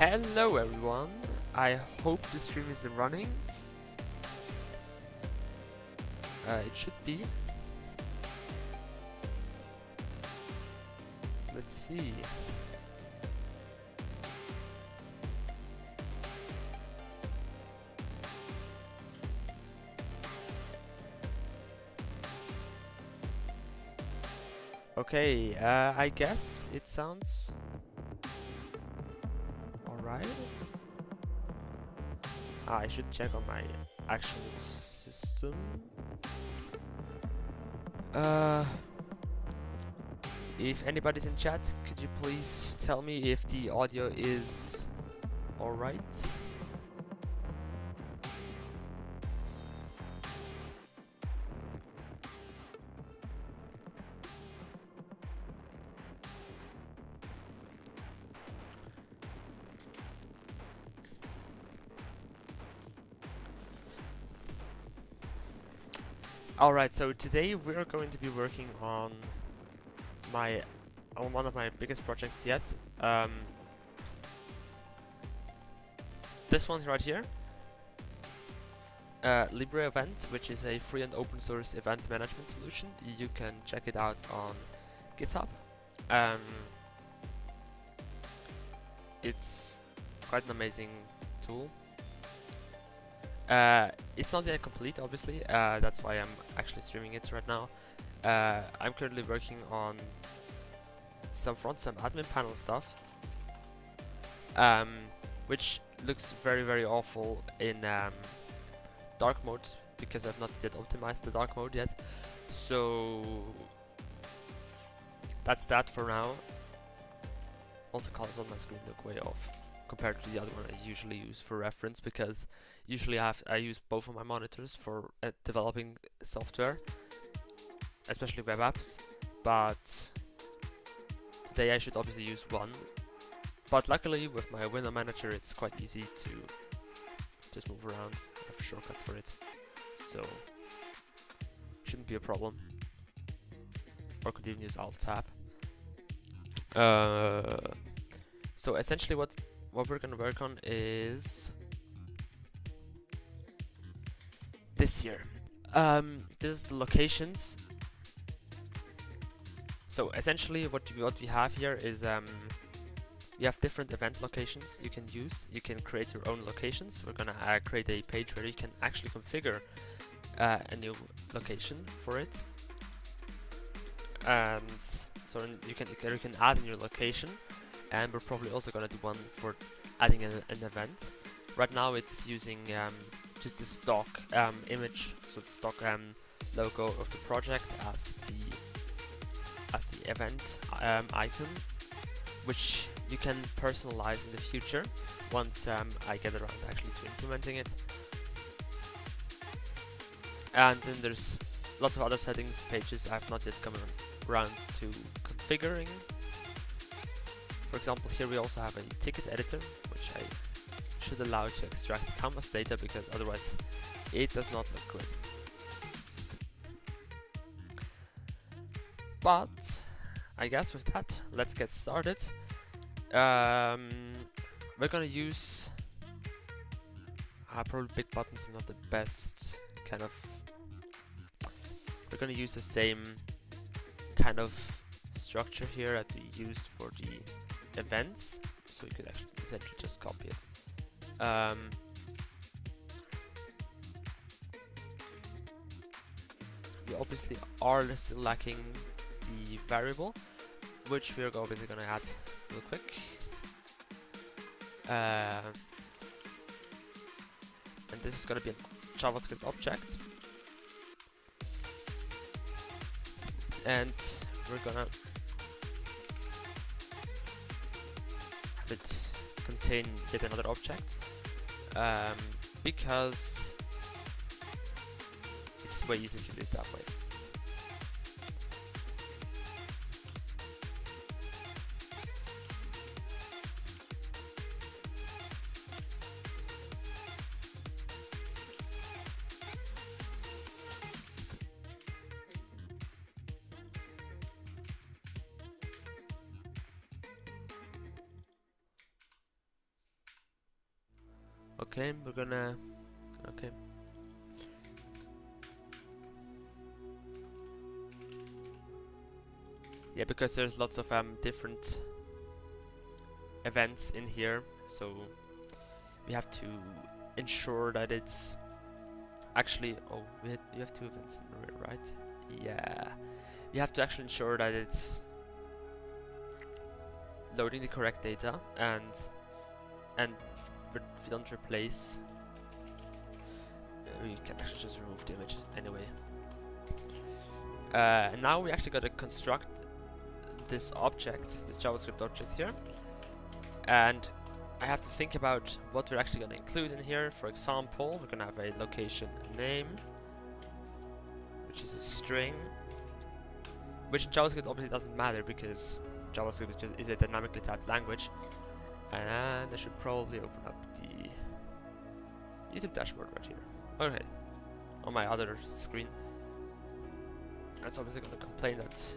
Hello everyone, I hope the stream is running. It should be. Let's see. Okay, I guess it sounds alright. I should check on my actual system. If anybody's in chat, could you please tell me if the audio is alright? Alright, so today we're going to be working on one of my biggest projects yet. This one right here. libreevent, which is a free and open source event management solution. You can check it out on GitHub. It's quite an amazing tool. It's not yet complete, obviously. That's why I'm actually streaming it right now. I'm currently working on some admin panel stuff, which looks very awful in dark mode because I've not yet optimized the dark mode yet. So that's that for now. Also, colors on my screen look way off compared to the other one I usually use for reference, because usually I use both of my monitors for developing software, especially web apps, but today I should obviously use one. But luckily with my window manager it's quite easy to just move around. I have shortcuts for it, so shouldn't be a problem. Or could even use Alt-Tab. So essentially what we're gonna work on is this here. This is the locations. So essentially what we have here is you have different event locations you can use. You can create your own locations. We're gonna create a page where you can actually configure a new location for it, and so you can add in your location. And we're probably also gonna do one for adding an event. Right now it's using just the stock image, so the stock logo of the project as the event icon, which you can personalize in the future once I get around actually to implementing it. And then there's lots of other settings pages I've not yet come around to configuring. For example, here we also have a ticket editor, which I should allow to extract canvas data, because otherwise it does not look good. But I guess with that, let's get started. We're gonna use probably big buttons is not the best kind of. We're gonna use the same kind of structure here as we used for the events, so you could actually essentially just copy it. We obviously are still lacking the variable, which we're obviously gonna add real quick. And this is gonna be a JavaScript object, and we're gonna have it contain yet another object, because it's way easier to do it that way. Okay, we're gonna. Okay. Yeah, because there's lots of different events in here, so we have to ensure that it's actually. Oh, you have 2 events in the rear, right? Yeah. We have to actually ensure that it's loading the correct data, and we don't replace. We can actually just remove the images anyway. And now we actually got to construct this object, this JavaScript object here, and I have to think about what we're actually going to include in here. For example, we're going to have a location name, which is a string, which in JavaScript obviously doesn't matter because JavaScript is a dynamically typed language. And I should probably open up the YouTube dashboard right here. Okay, on my other screen. That's obviously going to complain that.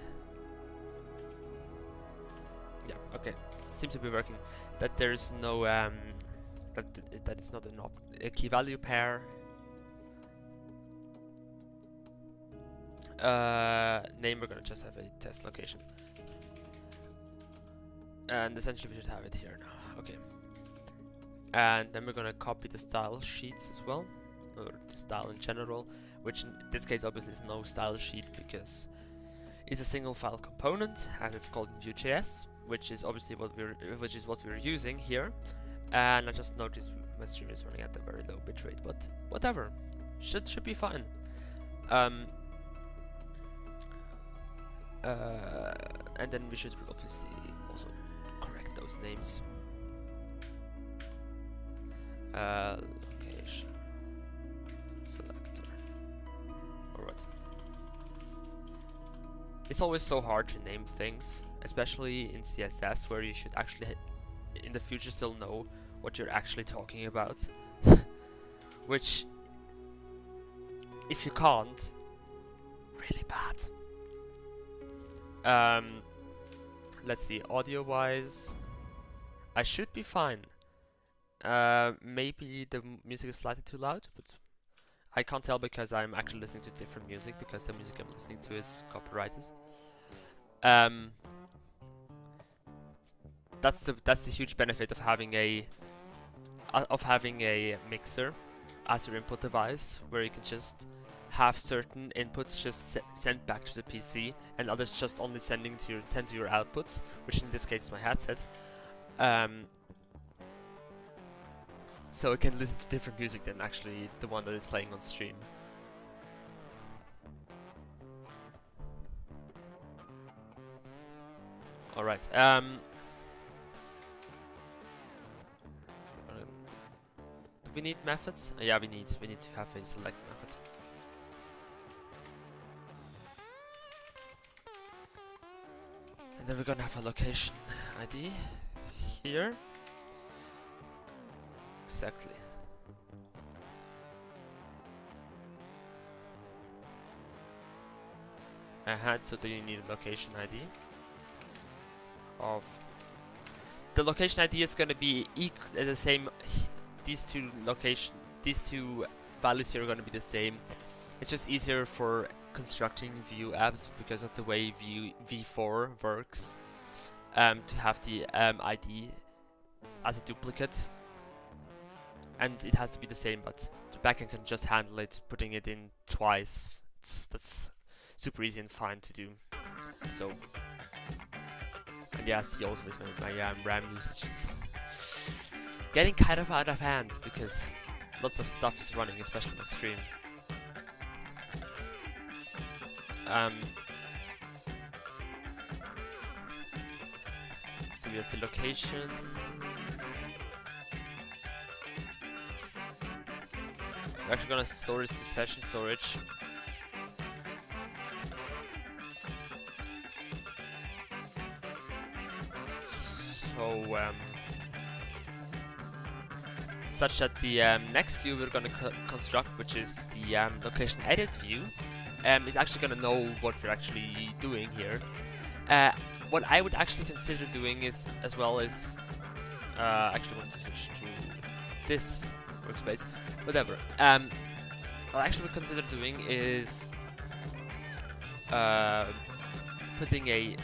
Yeah, okay. Seems to be working. That there's no that it's not a key value pair. Name, we're gonna just have a test location. And essentially we should have it here now. Okay. And then we're gonna copy the style sheets as well, or the style in general, which in this case obviously is no style sheet because it's a single file component and it's called Vue.js, which is obviously what we're using here. And I just noticed my stream is running at a very low bitrate, but whatever, should be fine. And then we should obviously also correct those names. Location selector. Alright. It's always so hard to name things, especially in CSS, where you should actually in the future still know what you're actually talking about. Which, if you can't, really bad. Let's see, audio wise I should be fine. Maybe the music is slightly too loud, but I can't tell because I'm actually listening to different music because the music I'm listening to is copyrighted. That's the huge benefit of having a mixer as your input device, where you can just have certain inputs just sent back to the PC, and others just only send to your outputs, which in this case is my headset. So it can listen to different music than actually the one that is playing on stream. Alright, do we need methods? Yeah, we need to have a select method. And then we're gonna have a location ID here. Exactly. So do you need a location ID of the location ID is going to be the same. These two values here are going to be the same. It's just easier for constructing Vue apps because of the way v4 works, to have the ID as a duplicate, and it has to be the same, but the backend can just handle it, putting it in twice. That's super easy and fine to do. So, and yeah, see also with my RAM usage is getting kind of out of hand because lots of stuff is running, especially on stream. So we have the location. We're actually gonna store this to session storage. So, such that the next view we're gonna construct, which is the location edit view, is actually gonna know what we're actually doing here. What I would actually consider doing is, as well as, actually want to switch to this workspace, whatever. What I actually consider doing is putting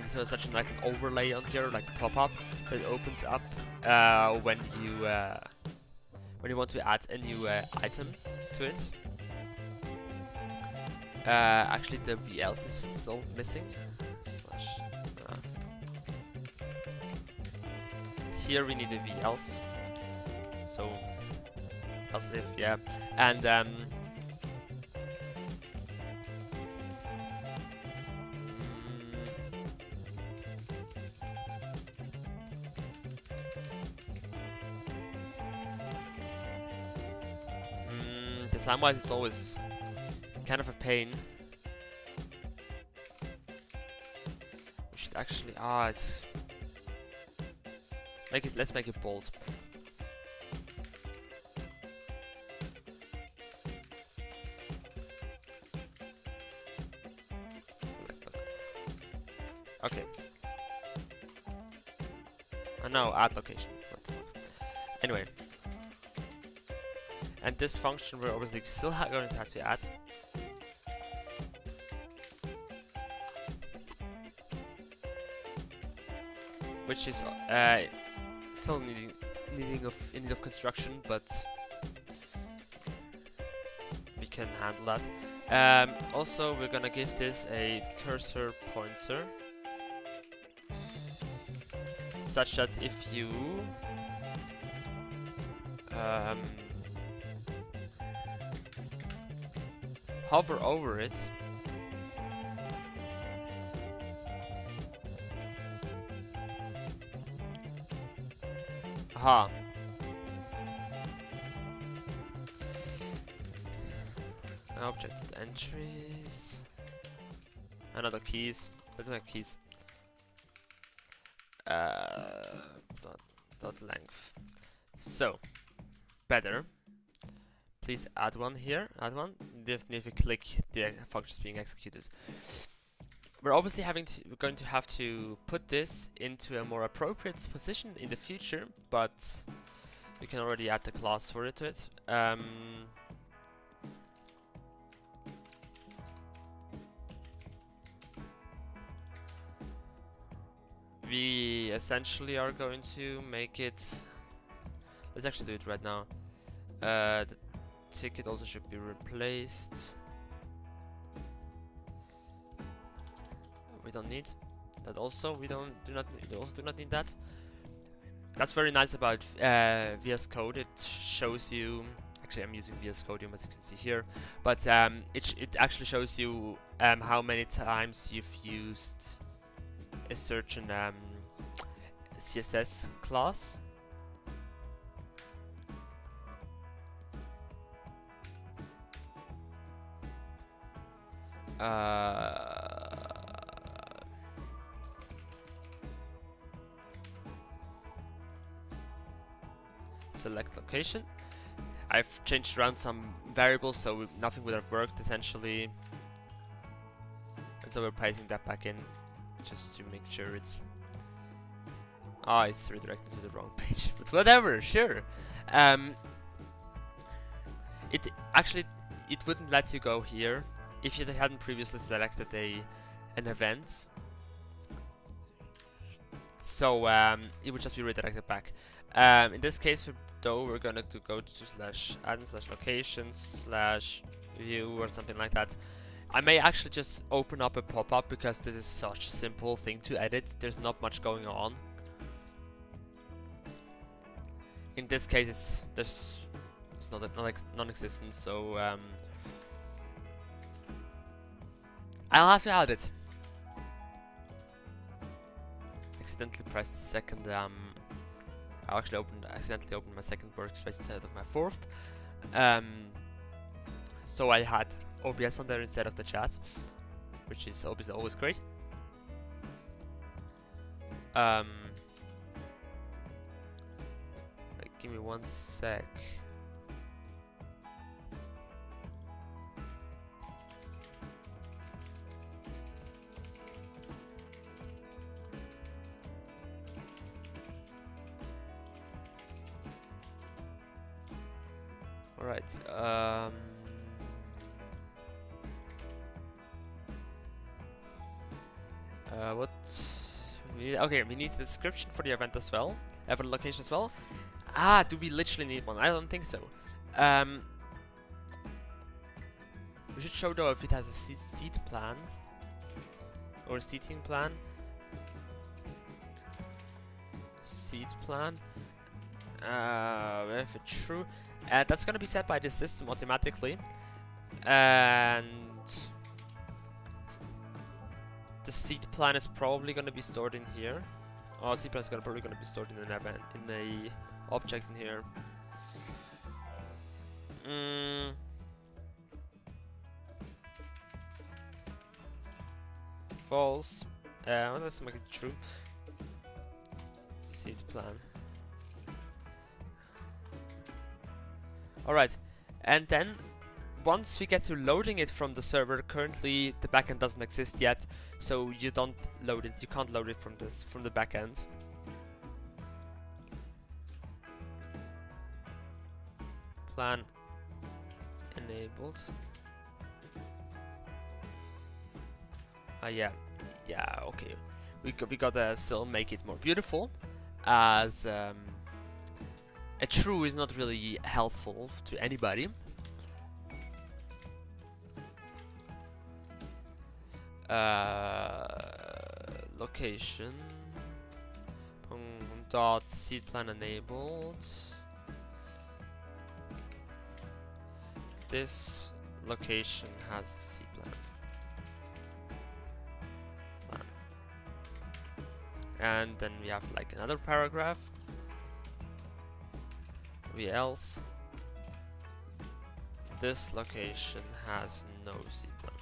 such like an overlay on here, like a pop-up that opens up when you want to add a new item to it. Actually, the VLs is still missing. Here we need the VLs. So else if, yeah, and design-wise, it's always kind of a pain. We should actually it's let's make it bold. Okay. No, add location. What the fuck? Anyway. And this function we're obviously still going to have to add. Which is still in need of construction, but we can handle that. Also, we're gonna give this a cursor pointer, such that if you hover over it, aha, object entries, another keys, let's make keys, dot length. So better, please add one here, add one, definitely if you click the functions being executed. We're obviously we're going to have to put this into a more appropriate position in the future, but we can already add the class for it to it. We essentially are going to make it. Let's actually do it right now. The ticket also should be replaced. We don't need that. Also, we do not need that. That's very nice about VS Code. It shows you. Actually, I'm using VS Code, as you can see here, but it actually shows you how many times you've used a certain CSS class. Select location. I've changed around some variables, so nothing would have worked essentially, and so we're pasting that back in just to make sure it's it's redirected to the wrong page, but whatever, sure. It wouldn't let you go here if you hadn't previously selected an event, so it would just be redirected back. In this case, though, we're gonna go to /admin/locations/view or something like that. I may actually just open up a pop-up because this is such a simple thing to edit. There's not much going on. In this case, it's non-existent, so I'll have to add it. Accidentally pressed second. I actually accidentally opened my second workspace instead of my fourth. So I had OBS on there instead of the chat, which is obviously always great. Give me 1 sec. Alright. What? Okay, we need the description for the event as well. For the location as well. Ah, do we literally need one? I don't think so. We should show though if it has a seat plan or a seating plan. Seat plan. If it's true, that's gonna be set by the system automatically, and the seat plan is probably gonna be stored in here. Oh, seat plan is probably gonna be stored in an event, in a object in here. False. Let's make it true. Seat plan. Alright, and then once we get to loading it from the server, currently the backend doesn't exist yet, so you don't load it. You can't load it from the backend. Plan enabled. Yeah, okay. We gotta still make it more beautiful, as a true is not really helpful to anybody. Location dot seat plan enabled. This location has a seat plan. And then we have like another paragraph. Else this location has no seat plan.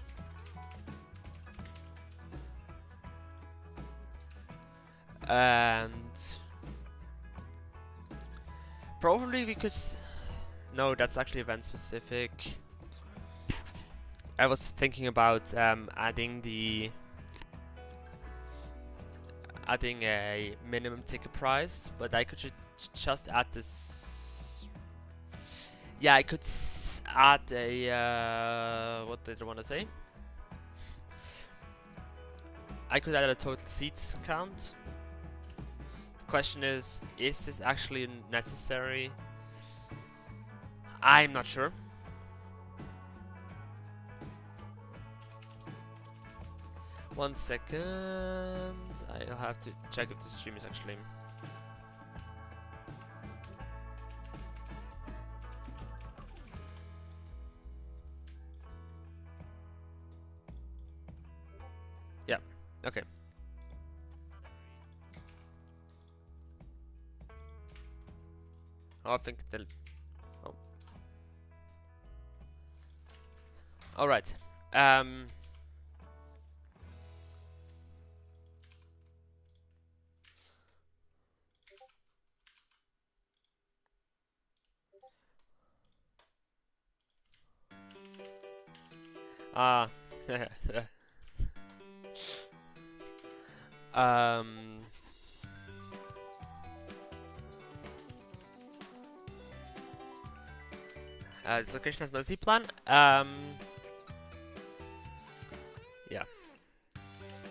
And probably we could no, that's actually event specific. I was thinking about adding a minimum ticket price, but I could just add this. Yeah, I could add a what did I want to say? I could add a total seats count. The question is this actually necessary? I'm not sure. One second. I'll have to check if the stream is actually. Yeah, okay. Oh, I think the. Oh. Alright. This location has no Z plan. Yeah.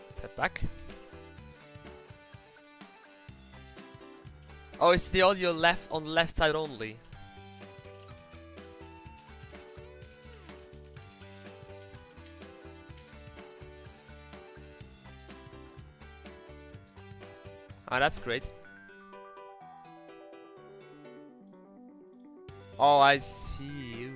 Let's head back. Oh, it's the audio left on the left side only. Ah, that's great. Oh, I see you.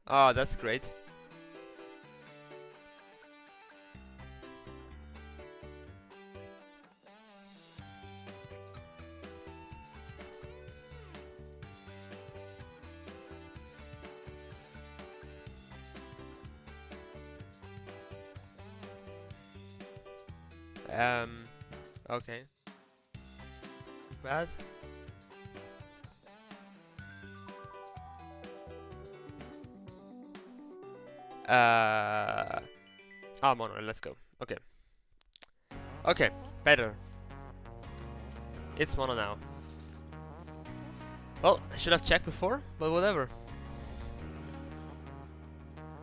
Oh, that's great. Okay. Raz? Mono, let's go. Okay. Okay, better. It's mono now. Well, I should have checked before, but whatever.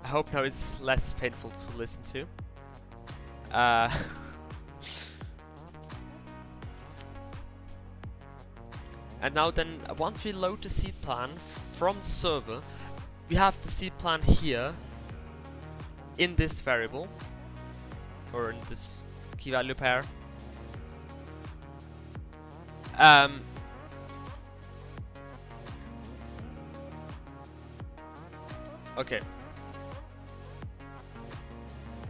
I hope now it's less painful to listen to. And now then, once we load the seed plan from the server, we have the seed plan here in this variable, or in this key value pair. Okay.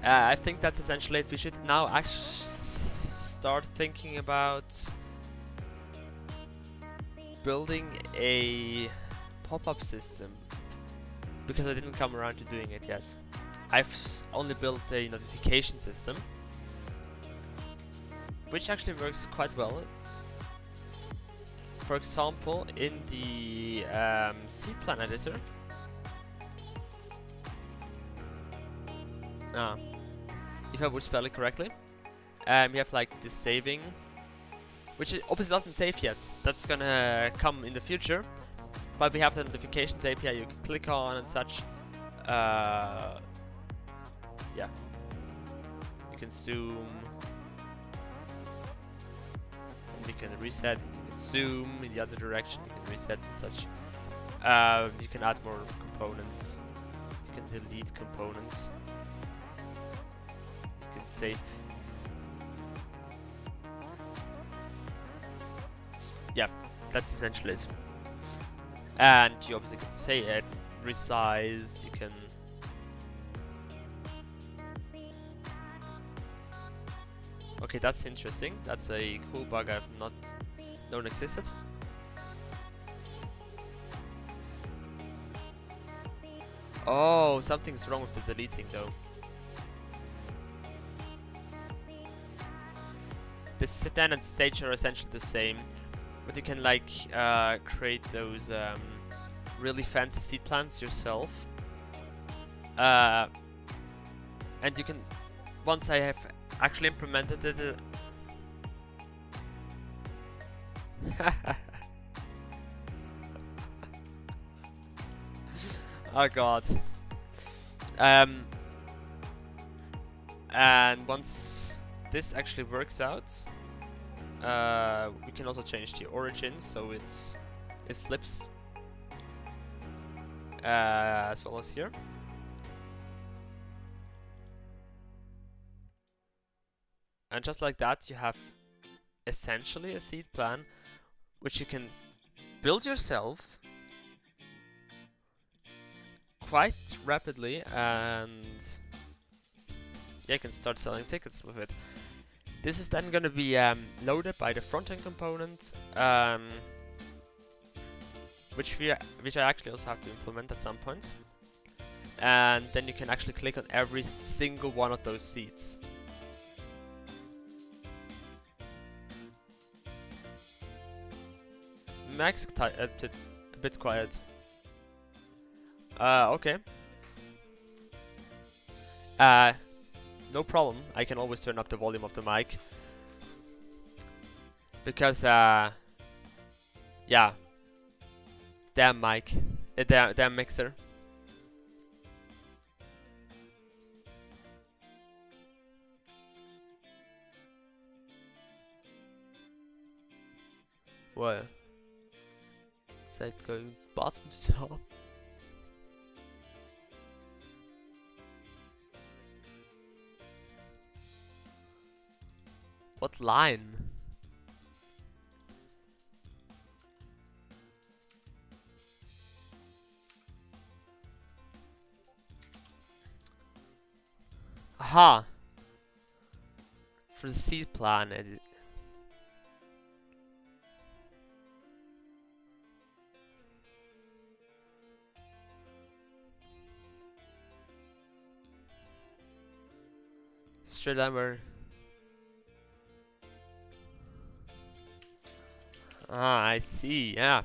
I think that's essentially it. We should now actually start thinking about building a pop-up system, because I didn't come around to doing it yet. I've only built a notification system, which actually works quite well. For example, in the seed plan editor. If I would spell it correctly, we have like the saving, which it obviously doesn't save yet. That's gonna come in the future. But we have the notifications API you can click on and such. Yeah. You can zoom. And you can reset. You can zoom in the other direction. You can reset and such. You can add more components. You can delete components. You can save. Yeah, that's essentially it. And you obviously can say it, resize, you can... Okay, that's interesting. That's a cool bug I've not known existed. Oh, something's wrong with the deleting though. The sedan and stage are essentially the same. But you can like create those really fancy seed plans yourself, and you can, once I have actually implemented it, oh god, and once this actually works out, we can also change the origin so it flips as well as here. And just like that, you have essentially a seed plan which you can build yourself quite rapidly, and yeah, you can start selling tickets with it. This is then going to be loaded by the frontend component, which I actually also have to implement at some point. And then you can actually click on every single one of those seeds. Max a bit quiet. Okay. No problem, I can always turn up the volume of the mic. Because, yeah. Damn mic. Damn mixer. What? Is that going bottom to top? What line? Aha! For the seed plan, straight hammer. Ah, I see, yeah.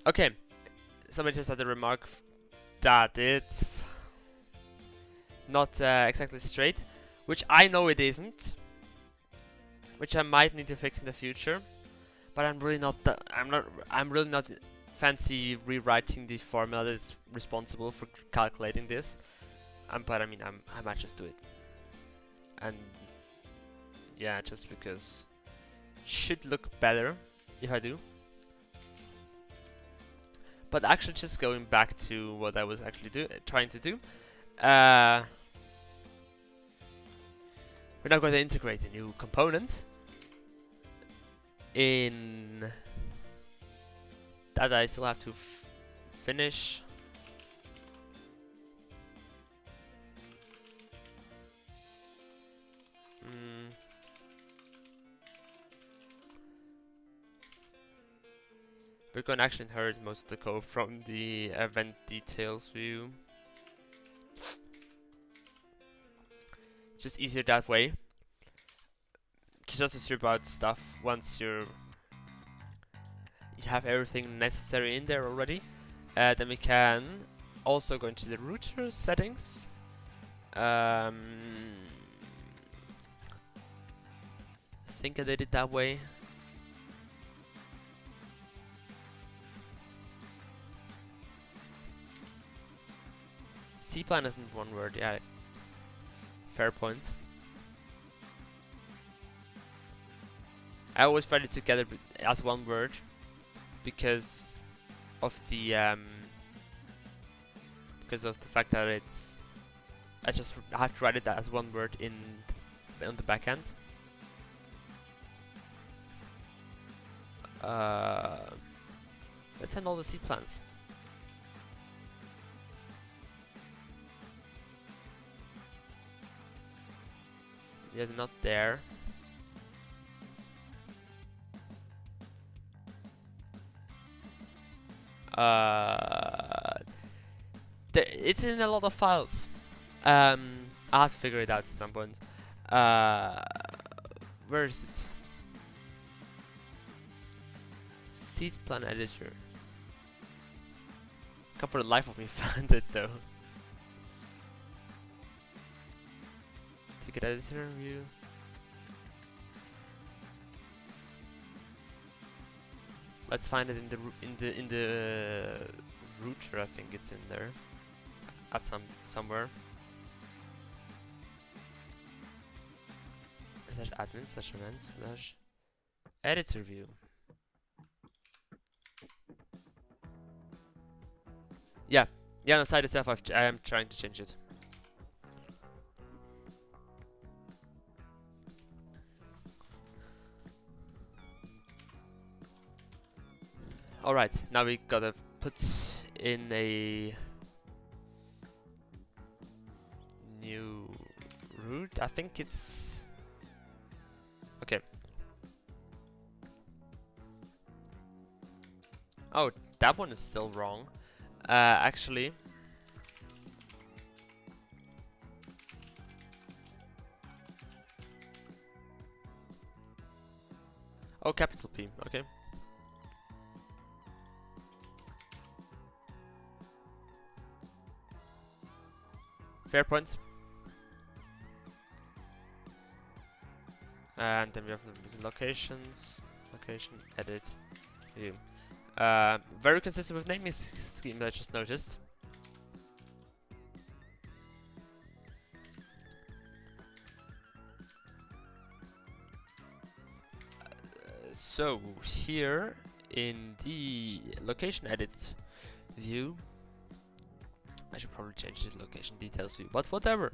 Okay, somebody just had a remark that it's not exactly straight, which I know it isn't. which I might need to fix in the future. But I'm really not I'm really not fancy rewriting the formula that's responsible for calculating this. But I mean, I might just do it. And yeah, just because should look better if I do. But actually, just going back to what I was actually trying to do, we're now going to integrate a new component in that I still have to finish. We're going to actually inherit most of the code from the event details view. It's just easier that way. Just to strip out stuff once you have everything necessary in there already. Then we can also go into the router settings. I think I did it that way. C-plan isn't one word, yeah. Fair point. I always write it together as one word because of the fact that it's I just have to write it as one word on the back end. Let's send all the C-plans. Yeah, they're not there. It's in a lot of files. I have to figure it out at some point. Where is it? Seeds plan editor. Can't for the life of me find it though. Ticket editor view. Let's find it in the router. I think it's in there at somewhere. /admin/event/ editor view. Yeah, on the site itself, I am trying to change it. Alright, now we gotta put in a new route. I think it's okay. Oh, that one is still wrong. Actually, oh, capital P. Okay. Fair point. And then we have the locations, location, edit, view. Very consistent with naming scheme, I just noticed. So here in the location edit view, I should probably change the location details view, but whatever.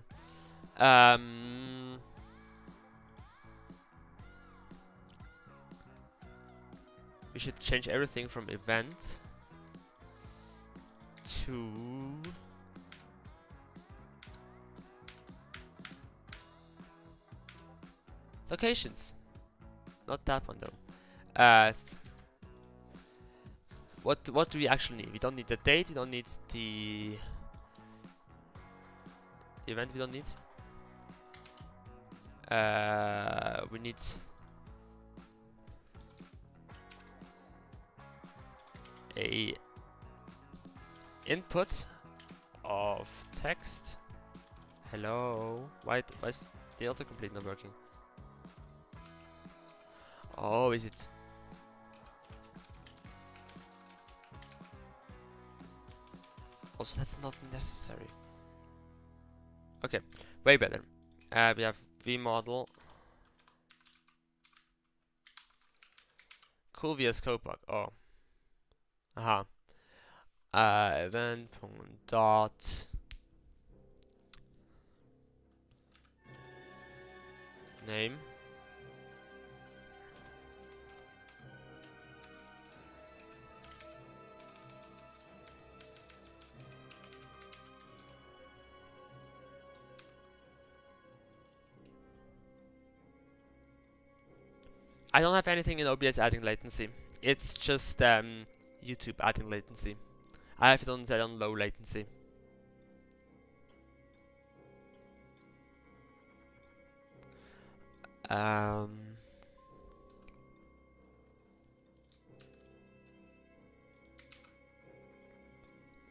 We should change everything from event to locations. Not that one though. What do we actually need? We don't need the date. We don't need the event. We don't need. We need a input of text. Hello. Why is the autocomplete not working? Oh, is it? Also, that's not necessary. Okay, way better. We have vModel. Cool VS Code bug. Oh. Aha. Event dot name. I don't have anything in OBS adding latency. It's just YouTube adding latency. I have it on set on low latency.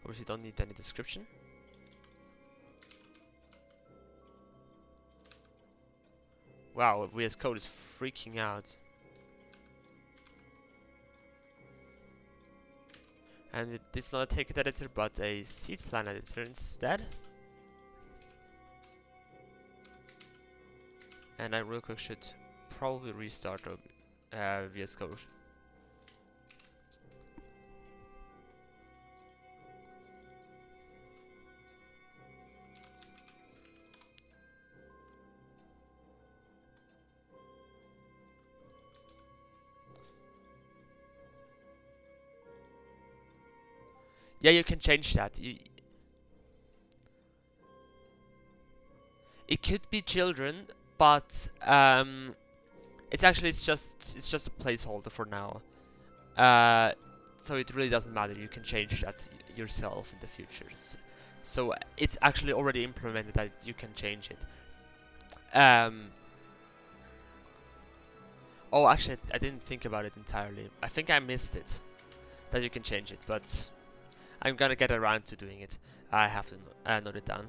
Obviously don't need any description. Wow, VS Code is freaking out. And it's not a ticket editor, but a seed plan editor instead. And I real quick should probably restart VS Code. Yeah, you can change that. It could be children, but it's just a placeholder for now. So it really doesn't matter. You can change that yourself in the future. So it's actually already implemented that you can change it. Oh, actually, I didn't think about it entirely. I think I missed it. That you can change it, but I'm gonna get around to doing it. I have to note it down.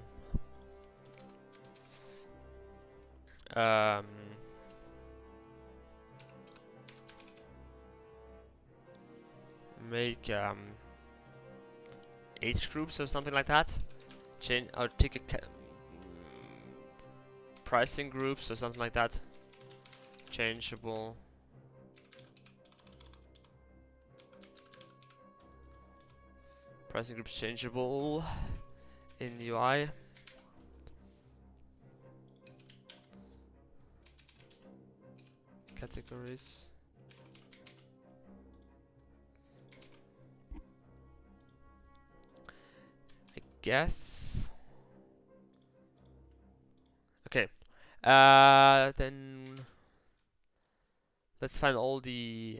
Make age groups or something like that. Change or ticket pricing groups or something like that. Changeable. Pricing groups changeable in UI. Categories. I guess. Okay. Then let's find all the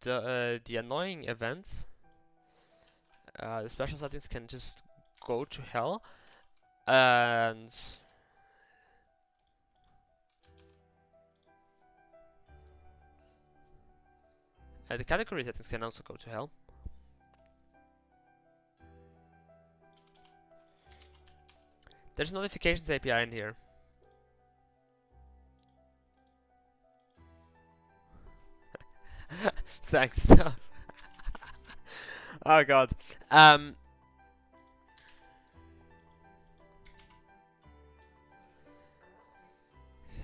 annoying events. The special settings can just go to hell, and the category settings can also go to hell. There's a notifications API in here. Thanks. Oh god.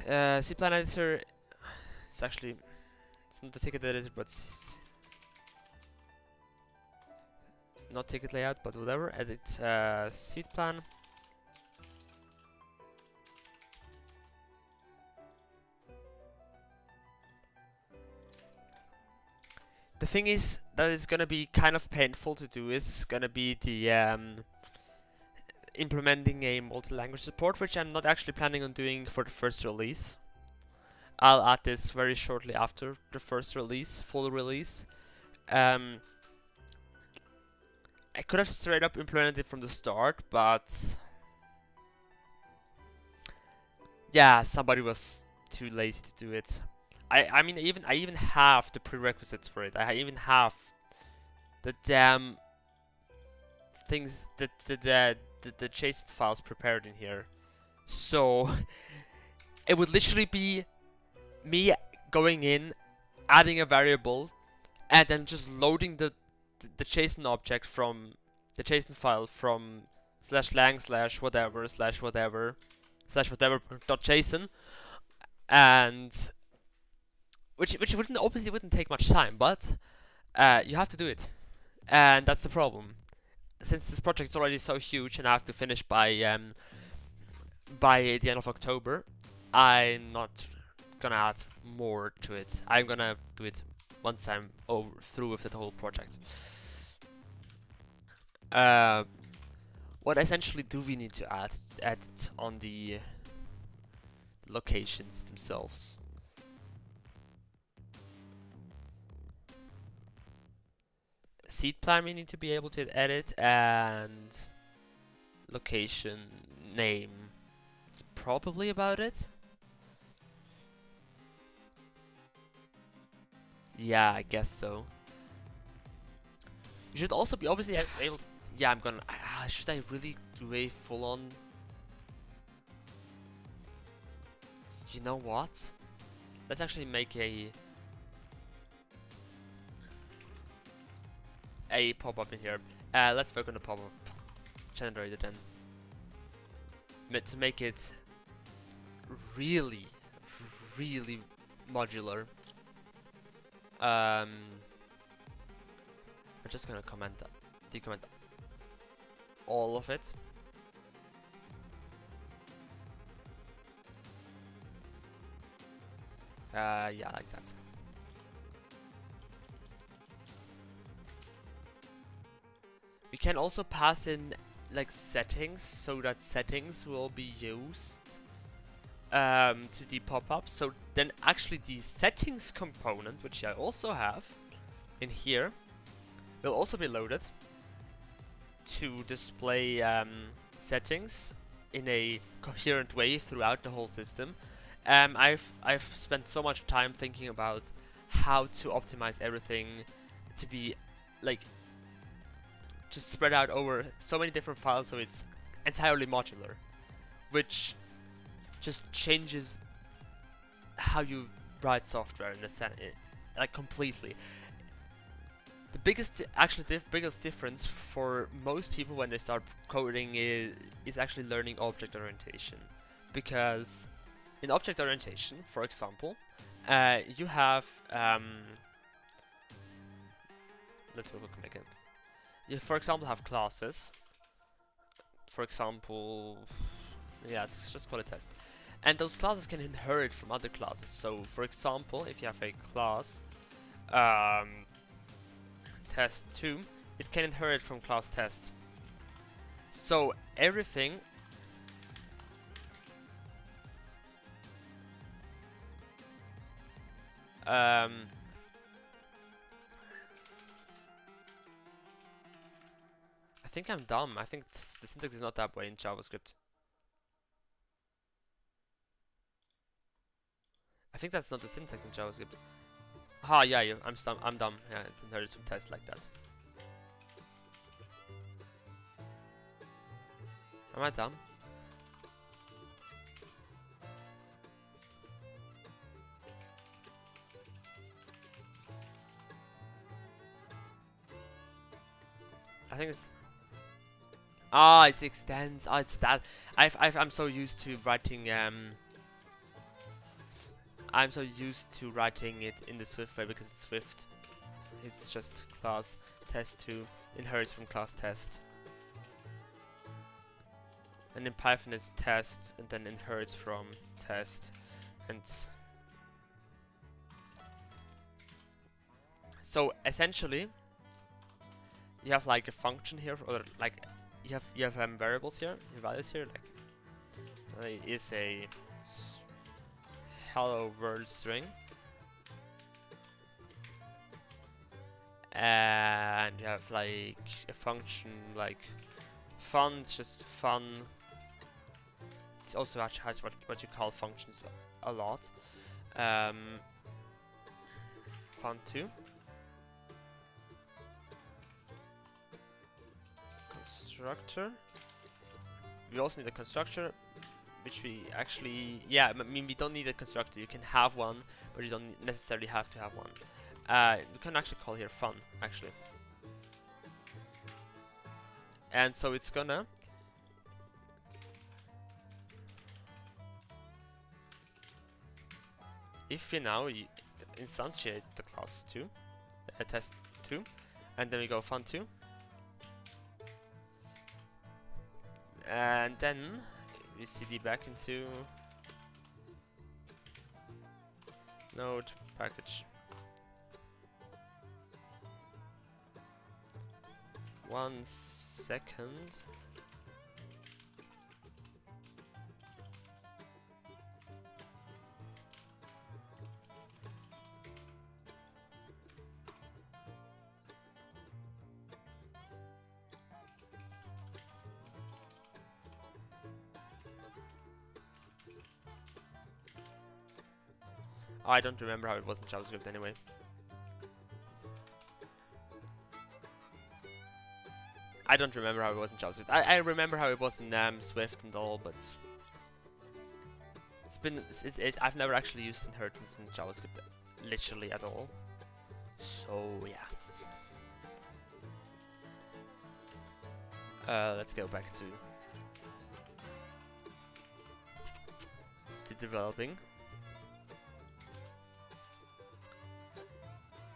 Cplan editor. It's actually it's not the ticket editor, but not ticket layout, but whatever. Edit seed plan. The thing is that is gonna be kind of painful to do is gonna be the implementing a multi-language support, which I'm not actually planning on doing for the first release. I'll add this very shortly after the first release, full release. I could have straight up implemented it from the start, but yeah, somebody was too lazy to do it. I mean, I even have the prerequisites for it. I even have the damn things, the JSON files prepared in here. So it would literally be me going in adding a variable and then just loading the JSON object from the JSON file from /lang /whatever/whatever/whatever.json, and which wouldn't obviously wouldn't take much time, but you have to do it, and that's the problem. Since this project is already so huge and I have to finish by the end of October, I'm not gonna add more to it. I'm gonna do it once I'm through with the whole project. What essentially do we need to add on the locations themselves? Seed plan we need to be able to edit, and location name. It's probably about it. Yeah, I guess so. You should also be obviously able. Yeah, I'm gonna. Should I really do a full-on? You know what? Let's actually make a pop-up in here. Let's work on the pop-up generator then. To make it really modular. I'm just gonna decomment all of it. Yeah, like that. We can also pass in like settings, so that settings will be used to the pop-up. So then actually the settings component, which I also have in here, will also be loaded to display settings in a coherent way throughout the whole system. I've spent so much time thinking about how to optimize everything to be like just spread out over so many different files, so it's entirely modular, which just changes how you write software in a sense, like completely. The biggest difference for most people when they start coding is actually learning object orientation, because in object orientation, for example, you have let's look again. You, for example, have classes. For example, yeah, let's just call it test. And those classes can inherit from other classes. So, for example, if you have a class test2, it can inherit from class test. So everything I think I'm dumb. I think the syntax is not that way in JavaScript. I think that's not the syntax in JavaScript. Ah, yeah, I'm dumb. Yeah, it inherits from test like that. Am I dumb? I think it's. Ah, it extends. Ah, it's that. I'm so used to writing. I'm so used to writing it in the Swift way because it's Swift. It's just class test2 inherits from class test. And in Python it's test and then inherits from test. And so essentially you have like a function here, or like you have variables here, values here, like is a hello world string, and you have like a function like fun. It's just fun. It's also actually what you call functions a lot. Fun2. Constructor. We also need a constructor. which we actually, yeah, I mean, we don't need a constructor. You can have one, but you don't necessarily have to have one. We can actually call here fun, actually. And so it's gonna if we now instantiate the class 2, test 2, and then we go fun 2, and then we cd back into node package 1 second. I don't remember how it was in JavaScript anyway. I don't remember how it was in JavaScript. I remember how it was in Swift and all, but I've never actually used inheritance in JavaScript literally at all. So yeah. Let's go back to developing.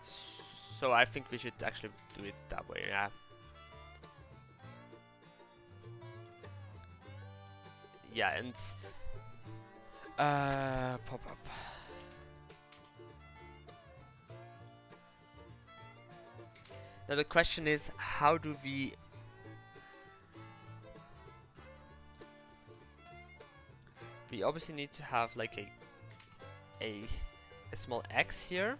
So I think we should actually do it that way, yeah. Yeah, and pop up. Now the question is, how do we obviously need to have like a small x here,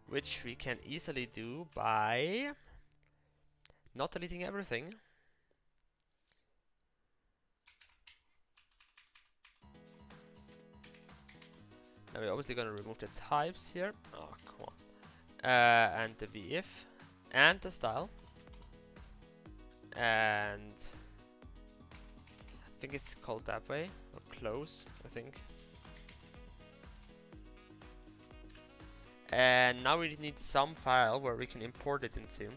which we can easily do by not deleting everything. Now we're obviously gonna remove the types here. Oh, come on. And the vif and the style, and I think it's called that way, or close, I think. And now we need some file where we can import it into.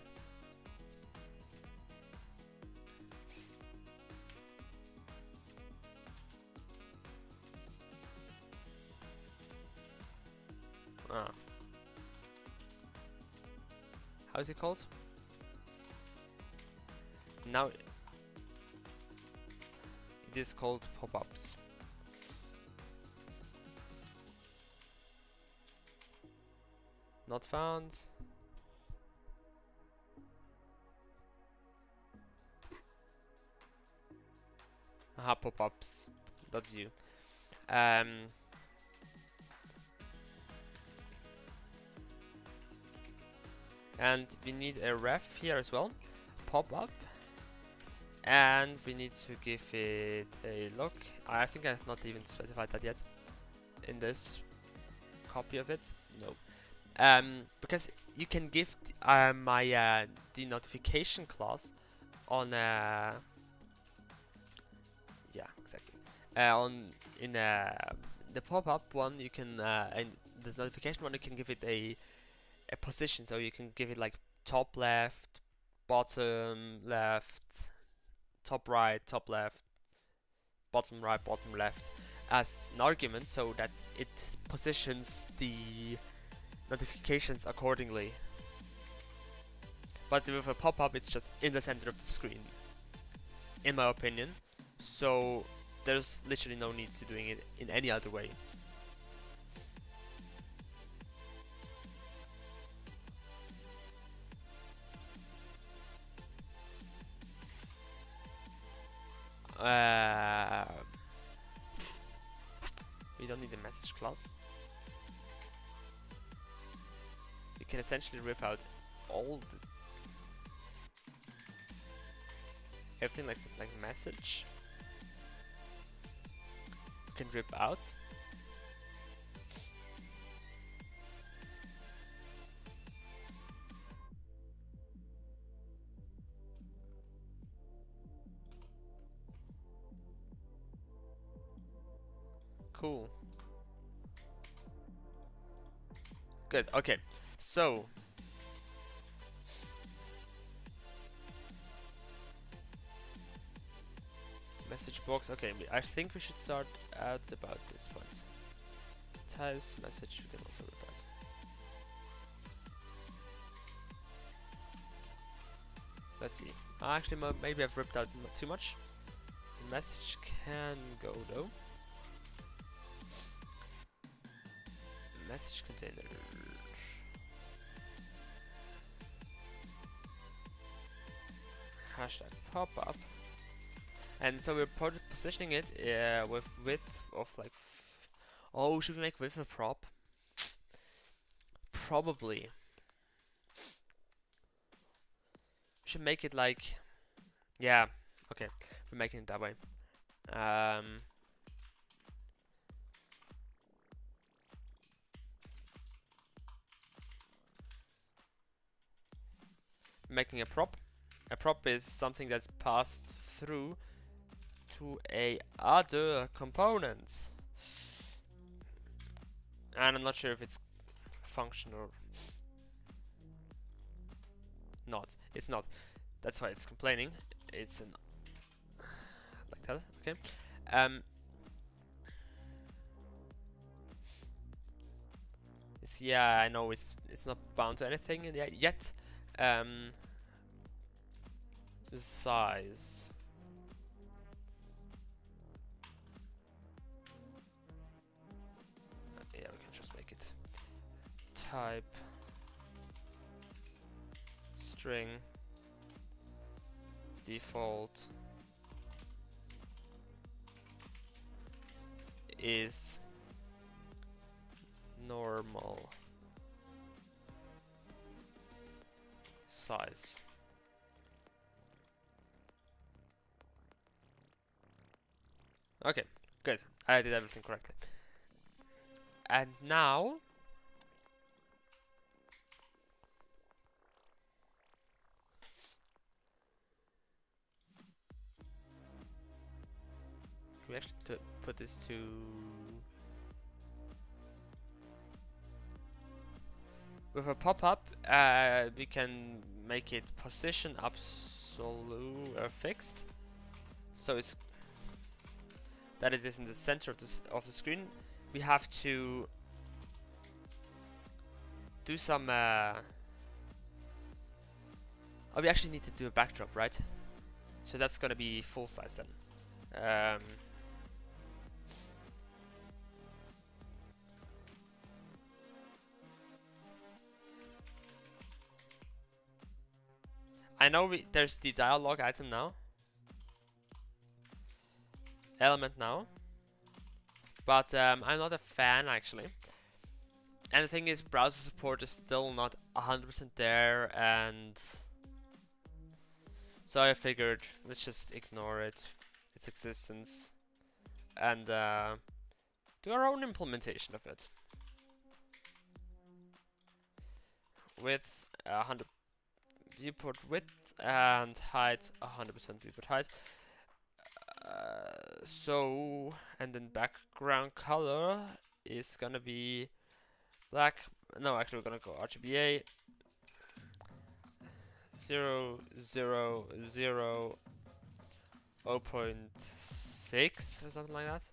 How is it called? Now it is called pop-ups. Not found. Aha, pop-ups.view. And we need a ref here as well, pop-up, and we need to give it a look. I think I have not even specified that yet in this copy of it. No, because you can give my the notification class on yeah, exactly, in the pop-up one. You can and this notification one, you can give it a position, so you can give it like top left, bottom left, top right, top left, bottom right, bottom left as an argument, so that it positions the notifications accordingly. But with a pop-up, it's just in the center of the screen, in my opinion, so there's literally no need to doing it in any other way. We don't need a message class. We can essentially rip out all everything like message. We can rip out. Cool. Good. Okay. So message box. Okay, I think we should start out about this point. Types message. We can also reply. Let's see. Actually, maybe I've ripped out too much. The message can go though. Message container. Hashtag pop-up. And so we're positioning it with width of like. Oh, should we make width a prop? Probably. Should make it like. Yeah. Okay. We're making it that way. Making a prop. A prop is something that's passed through to a other component. And I'm not sure if it's function or not. It's not. That's why it's complaining. It's an like that. Okay. Yeah, I know it's not bound to anything yet. Size. Yeah, we can just make it type string default is normal size. Okay, good. I did everything correctly. And now we actually put this to with a pop-up. We can make it position absolute fixed, so it's that it is in the center of the screen. We have to do some. Oh, we actually need to do a backdrop, right? So that's gonna be full size then. I know there's the dialog item now, element now, but I'm not a fan actually. And the thing is, browser support is still not 100% there, and so I figured let's just ignore its existence, and do our own implementation of it. With 100 viewport width and height, 100% viewport height. So, and then background color is gonna be black. No, actually, we're gonna go RGBA 0, 0, 0, 0.6 or something like that.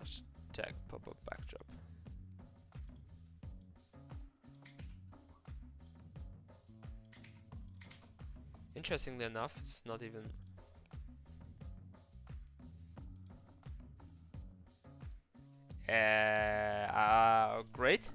Hashtag pop-up backdrop. Interestingly enough, it's not even. Great.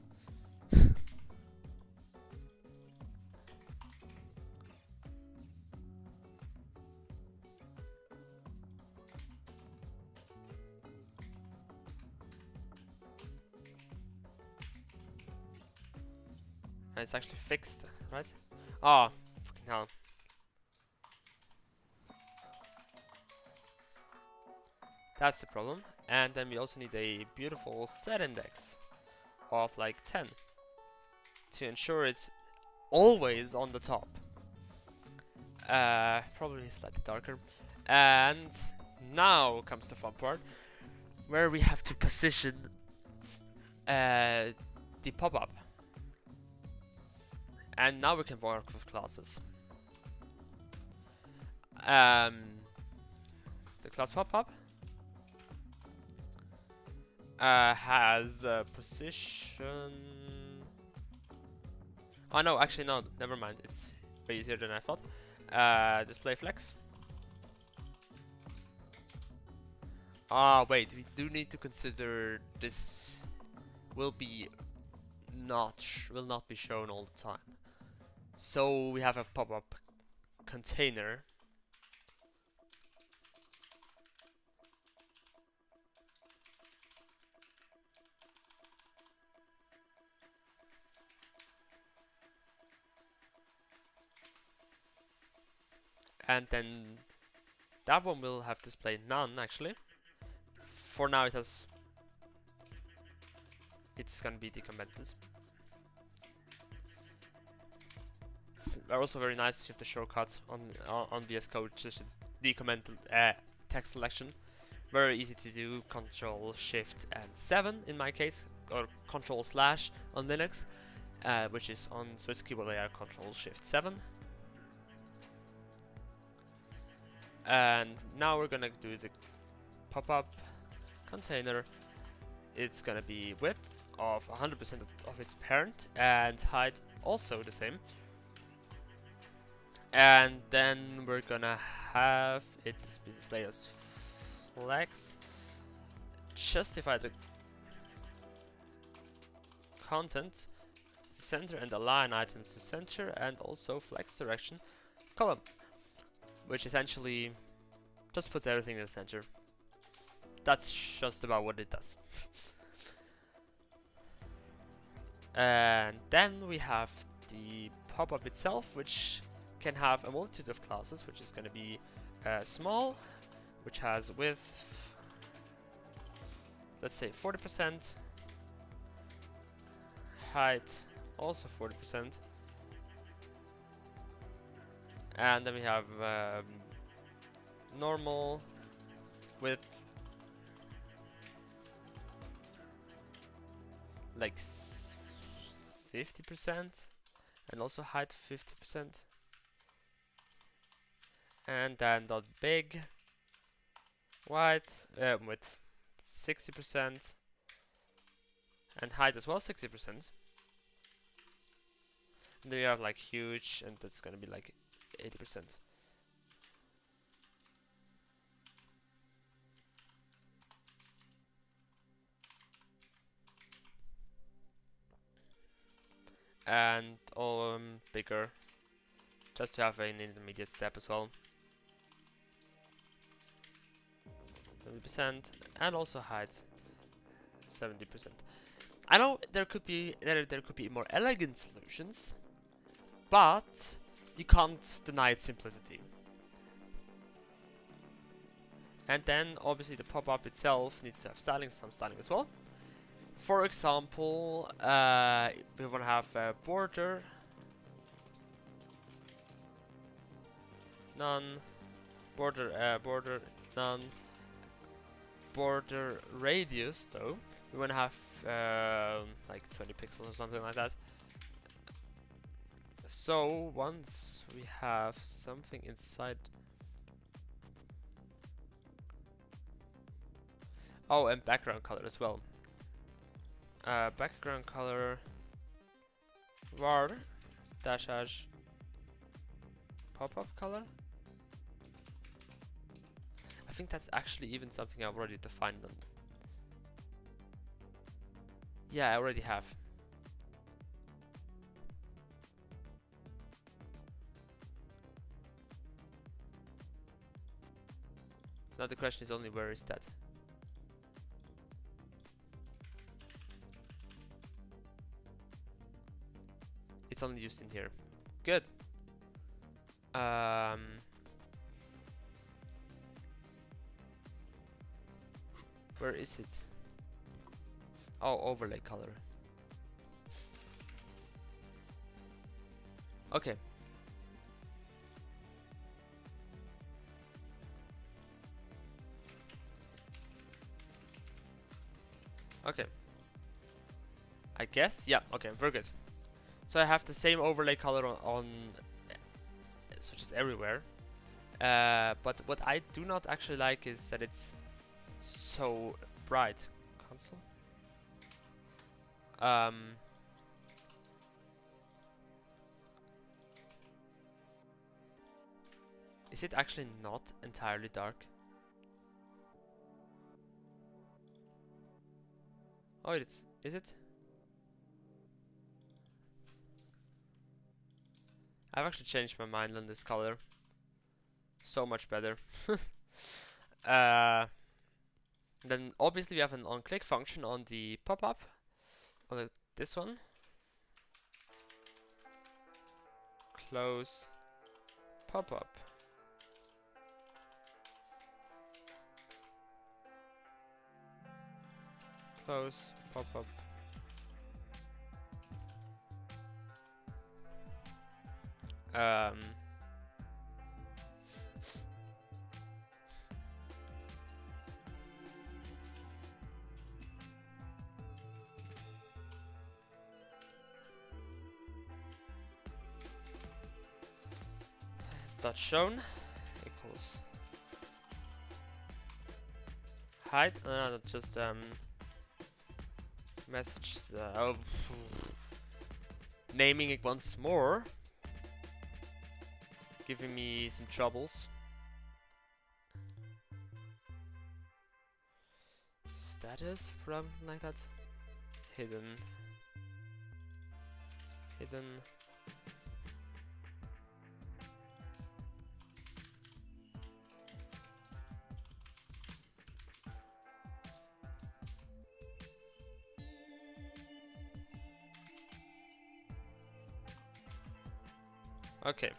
And it's actually fixed, right? Oh, fucking hell. That's the problem. And then we also need a beautiful set index of like 10 to ensure it's always on the top. Probably slightly darker. And now comes the fun part, where we have to position the pop-up. And now we can work with classes. The class pop-up has a position. Oh no, actually no, never mind. It's way easier than I thought. Display flex. Ah, wait, we do need to consider this will not be shown all the time. So we have a pop-up container. And then that one will have display none actually. For now it's gonna be decommented. They're also very nice with the shortcuts on VS Code, just decomment text selection. Very easy to do. Control Shift and 7 in my case, or Control Slash on Linux, which is on Swiss keyboard layout Control Shift 7. And now we're gonna do the pop-up container. It's gonna be width of 100% of its parent, and height also the same. And then we're gonna have it display as flex, justify the content to center and align items to center, and also flex direction column, which essentially just puts everything in the center. That's just about what it does. And then we have the pop-up itself, which can have a multitude of classes, which is going to be small, which has width, let's say 40%, height also 40%, and then we have normal, width like 50%, and also height 50%. And then dot big width with 60%, and height as well 60%. And then you have like huge, and that's gonna be like 80%. And bigger, just to have an intermediate step as well. 70%, and also height 70%. I know there could be more elegant solutions, but you can't deny its simplicity. And then obviously the pop-up itself needs to have some styling as well. For example, we want to have a border, none, border none, border radius though. We want to have like 20 pixels or something like that. So once we have something inside. Oh, and background color as well. Background color var dash hash pop-up color. I think that's actually even something I've already defined on. Yeah, I already have. Now the question is only where is that? It's only used in here. Good. Where is it? Oh, overlay color. Okay. Okay. I guess, yeah, okay, very good. So I have the same overlay color on so just everywhere. But what I do not actually like is that it's so bright. Console? Is it actually not entirely dark? Oh, is it? I've actually changed my mind on this color. So much better. Then obviously we have an on-click function on the pop-up. On this one. Close pop-up. Close pop-up. Dot shown equals hide. No, just message. Naming it once more, giving me some troubles. Status, probably like that. Hidden. Okay.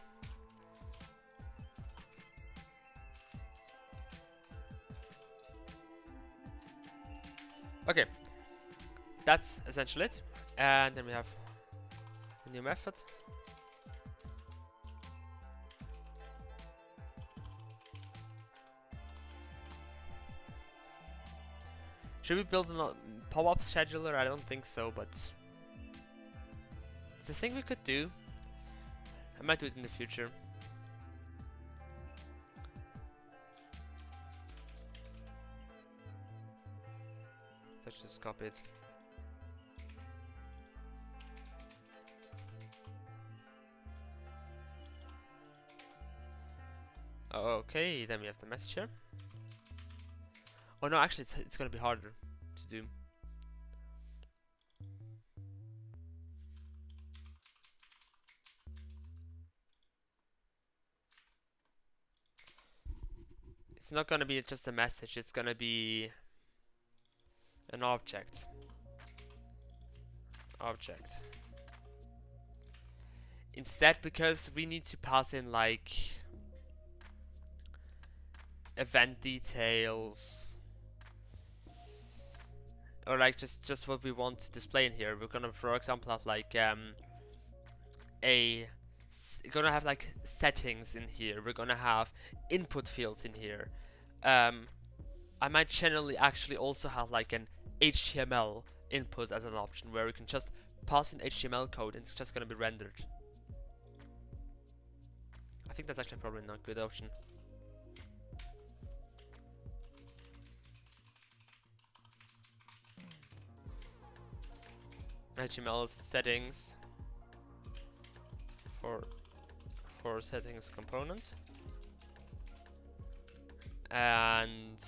Okay. That's essentially it. And then we have a new method. Should we build a pop-up scheduler? I don't think so, but it's a thing we could do. I might do it in the future. Let's just copy it. Okay, then we have the message here. Oh no, actually it's gonna be harder to do. It's not gonna be just a message, it's gonna be an object. Instead, because we need to pass in like event details or like just what we want to display in here. We're gonna, for example, have like gonna have like settings in here. We're gonna have input fields in here. I might generally actually also have like an HTML input as an option where we can just pass in HTML code and it's just gonna be rendered. I think that's actually probably not a good option. HTML settings for settings component and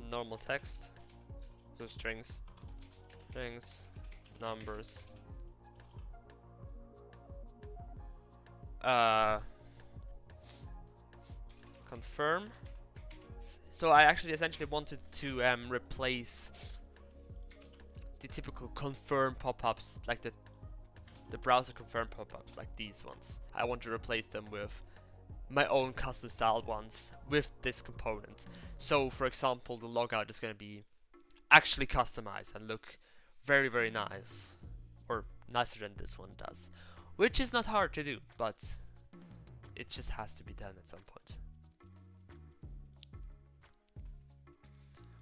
normal text, so strings, numbers, confirm. So I actually essentially wanted to replace the typical confirm pop-ups, like the browser confirm pop-ups, like these ones. I want to replace them with my own custom styled ones with this component. So for example, the logout is going to be actually customized and look very, very nice, or nicer than this one does, which is not hard to do, but it just has to be done at some point.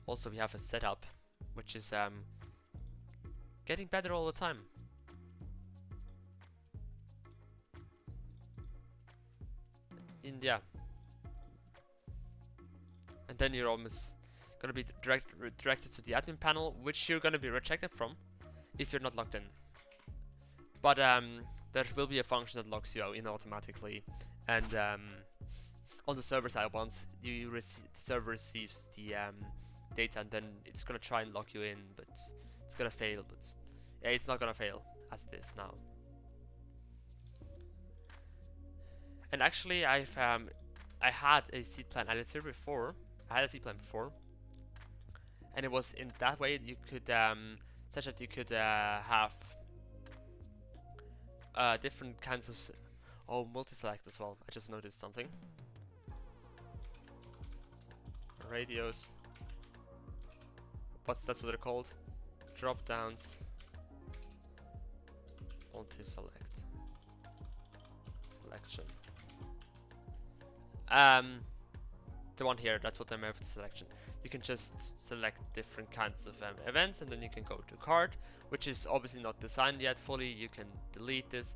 Also, we have a setup, which is getting better all the time. Yeah, and then you're almost gonna be redirected to the admin panel, which you're gonna be rejected from if you're not logged in. But there will be a function that logs you in automatically, and on the server side, once the server receives the data, and then it's gonna try and log you in, but it's gonna fail. But yeah, it's not gonna fail as it is now. And actually, I had a seed plan editor before. I had a seed plan before, and it was in that way you could such that you could have different kinds of multi-select as well. I just noticed something. Radios. That's what they're called. Drop downs. Multi-select. Selection. The one here, that's what I meant for selection. You can just select different kinds of events, and then you can go to card, which is obviously not designed yet fully. You can delete this.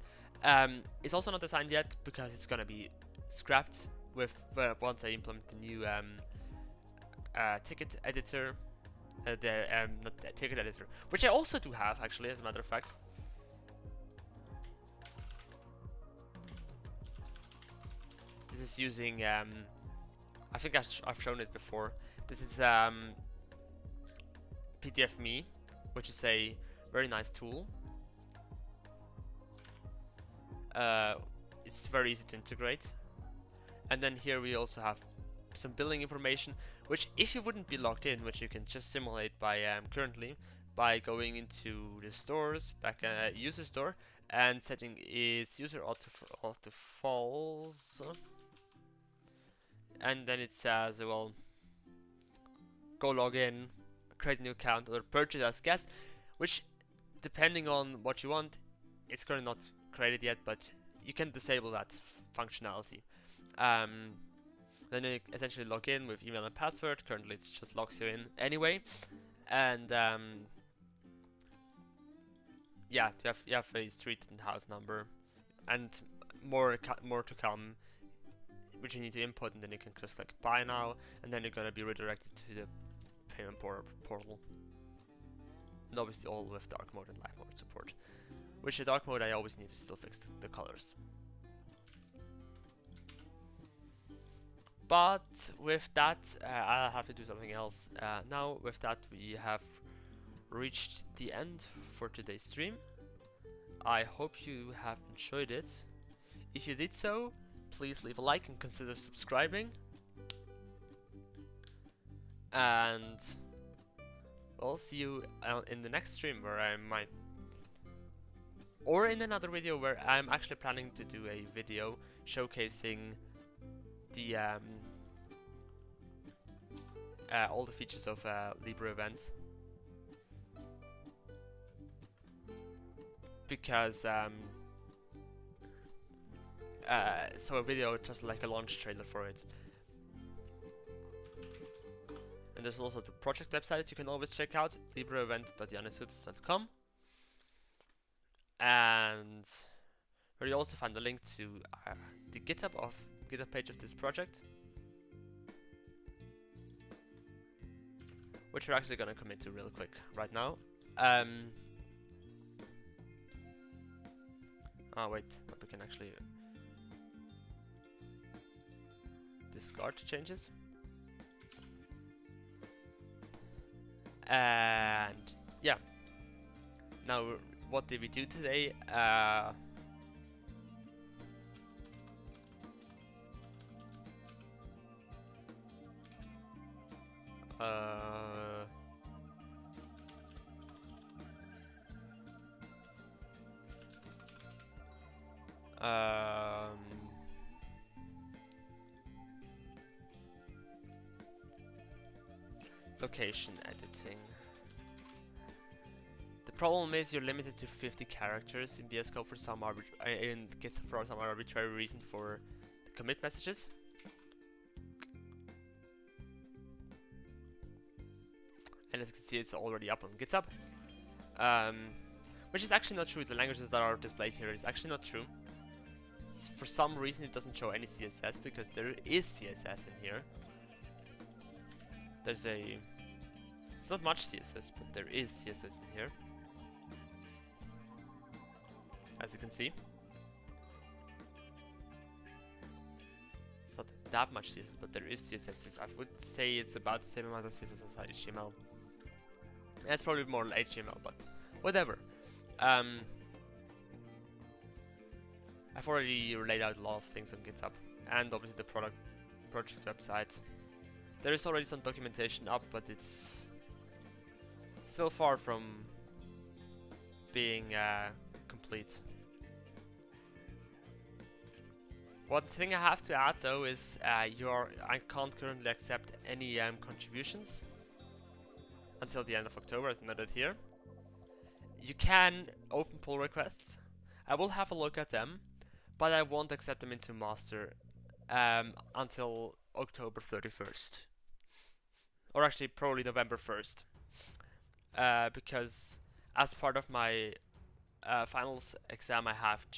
It's also not designed yet because it's gonna be scrapped with once I implement the new ticket editor, not the ticket editor, which I also do have actually, as a matter of fact. This is using I think I've shown it before. This is PDFme, which is a very nice tool. It's very easy to integrate. And then here we also have some billing information, which if you wouldn't be logged in, which you can just simulate by currently by going into the stores, back user store, and setting is user auto false. And then it says, well, go log in, create a new account, or purchase as guest, which depending on what you want, it's currently not created yet, but you can disable that functionality. Then you essentially log in with email and password. Currently it just logs you in anyway, and yeah, you have a street and house number, and more to come, which you need to input, and then you can just click buy now, and then you're gonna be redirected to the payment portal. And obviously all with dark mode and light mode support. Which the dark mode I always need to still fix the colors. But with that, I'll have to do something else. Now with that, we have reached the end for today's stream. I hope you have enjoyed it. If you did so, please leave a like and consider subscribing. And we'll see you in the next stream, where I might, or in another video where I'm actually planning to do a video showcasing the all the features of libreevent, because so a video just like a launch trailer for it. And there's also the project website you can always check out, libreevent.janisuits.com, and where you also find a link to the GitHub page of this project, which we're actually gonna come into real quick right now. Oh wait, we can actually discard changes. And yeah, now what did we do today? Location editing. The problem is you're limited to 50 characters in VS Code for some arbitrary reason for the commit messages. and as you can see, it's already up on GitHub. Which is actually not true. The languages that are displayed here is actually not true. For some reason, it doesn't show any CSS because there is CSS in here. There's a... It's not much CSS, but there is CSS in here. As you can see. It's not that much CSS, but there is CSS. I would say it's about the same amount of CSS as HTML. And it's probably more like HTML, but whatever. I've already laid out a lot of things on GitHub, and obviously the project website. There is already some documentation up, but it's still far from being complete. One thing I have to add though is I can't currently accept any contributions until the end of October, as noted here. You can open pull requests. I will have a look at them, but I won't accept them into master until October 31st. Or actually probably November 1st. Because as part of my finals exam, I have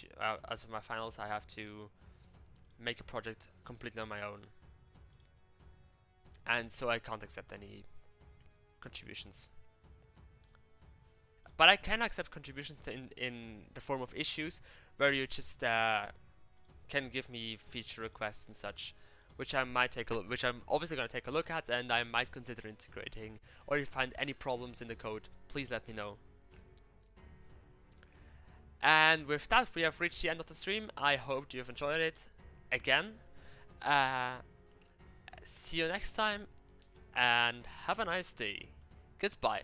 to make a project completely on my own. And so I can't accept any contributions. But I can accept contributions in the form of issues, where you just can give me feature requests and such, which I might take a look, which I'm obviously going to take a look at, and I might consider integrating. Or if you find any problems in the code, please let me know. And with that, we have reached the end of the stream. I hope you have enjoyed it. Again, see you next time, and have a nice day. Goodbye.